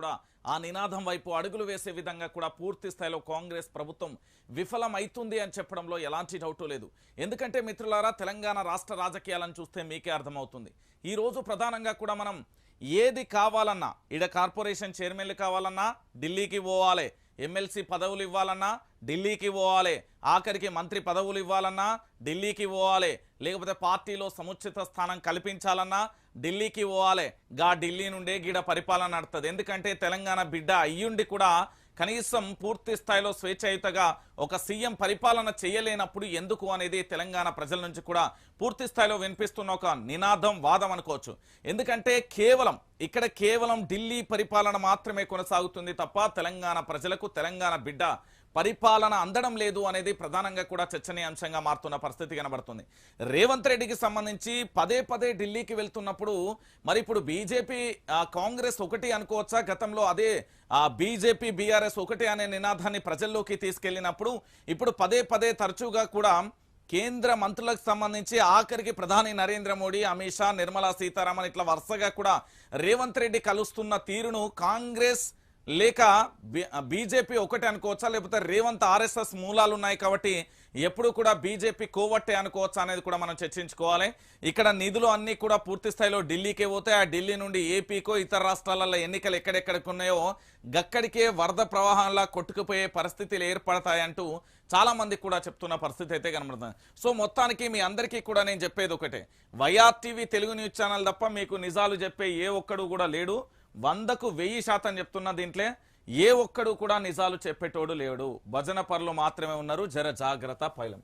కూడా ఆ నినాదం వైపు అడుగులు వేసే విధంగా కూడా పూర్తి స్థాయిలో కాంగ్రెస్ ప్రభుత్వం విఫలమైతుంది అని చెప్పడంలో ఎలాంటి డౌట్ లేదు. ఎందుకంటే మిత్రులారా, తెలంగాణ రాష్ట్ర రాజకీయాలను చూస్తే మీకే అర్థమవుతుంది. ఈ రోజు ప్రధానంగా కూడా మనం ఏది కావాలన్నా, ఈడ కార్పొరేషన్ చైర్మన్లు కావాలన్నా ఢిల్లీకి పోవాలి, ఎమ్మెల్సీ పదవులు ఇవ్వాలన్నా ఢిల్లీకి పోవాలి, ఆఖరికి మంత్రి పదవులు ఇవ్వాలన్నా ఢిల్లీకి పోవాలి, లేకపోతే పార్టీలో సముచిత స్థానం కల్పించాలన్నా ఢిల్లీకి పోవాలి. ఢిల్లీ నుండే గీడ పరిపాలన నడుతుంది. ఎందుకంటే తెలంగాణ బిడ్డ అయ్యుండి కూడా కనీసం పూర్తి స్థాయిలో స్వేచ్ఛాయుతగా ఒక సీఎం పరిపాలన చేయలేనప్పుడు ఎందుకు అనేది తెలంగాణ ప్రజల నుంచి కూడా పూర్తి స్థాయిలో వినిపిస్తున్న ఒక నినాదం, వాదం అనుకోవచ్చు. ఎందుకంటే కేవలం ఢిల్లీ పరిపాలన మాత్రమే కొనసాగుతుంది తప్ప తెలంగాణ ప్రజలకు తెలంగాణ బిడ్డ పరిపాలన అందడం లేదు అనేది ప్రధానంగా కూడా చర్చనీయాంశంగా మారుతున్న పరిస్థితి కనబడుతుంది. రేవంత్ రెడ్డికి సంబంధించి పదే ఢిల్లీకి వెళ్తున్నప్పుడు మరి ఇప్పుడు బీజేపీ కాంగ్రెస్ ఒకటి అనుకోవచ్చా? గతంలో అదే బీజేపీ బీఆర్ఎస్ ఒకటి అనే నినాదాన్ని ప్రజల్లోకి తీసుకెళ్లినప్పుడు ఇప్పుడు పదే తరచుగా కూడా కేంద్ర మంత్రులకు సంబంధించి ఆఖరికి ప్రధాని నరేంద్ర మోడీ, అమిత్ షా, నిర్మలా సీతారామన్ ఇట్లా వరుసగా కూడా రేవంత్ రెడ్డి కలుస్తున్న తీరును కాంగ్రెస్ లేక బీజేపీ ఒకటి అనుకోవచ్చా, లేకపోతే రేవంత్ ఆర్ఎస్ఎస్ మూలాలు ఉన్నాయి కాబట్టి ఎప్పుడు కూడా బీజేపీ కోవట్టే అనుకోవచ్చా అనేది కూడా మనం చర్చించుకోవాలి. ఇక్కడ నిధులు అన్ని కూడా పూర్తి స్థాయిలో ఢిల్లీకే పోతాయి. ఆ ఢిల్లీ నుండి ఏపీకో ఇతర రాష్ట్రాలలో ఎన్నికలు ఎక్కడెక్కడికి ఉన్నాయో గక్కడికే వరద ప్రవాహంలా కొట్టుకుపోయే పరిస్థితులు ఏర్పడతాయంటూ చాలా మంది కూడా చెప్తున్న పరిస్థితి అయితే కనబడుతుంది. సో మొత్తానికి మీ అందరికీ కూడా నేను చెప్పేది ఒకటే, వైఆర్టీవీ తెలుగు న్యూస్ ఛానల్ తప్ప మీకు నిజాలు చెప్పే ఏ ఒక్కడు కూడా లేడు. 100కు 1000% చెప్తున్న దీంట్లో ఏ ఒక్కడు కూడా నిజాలు చెప్పేటోడు లేడు. భజన పరులు మాత్రమే ఉన్నారు. జర జాగ్రత్త పైలం.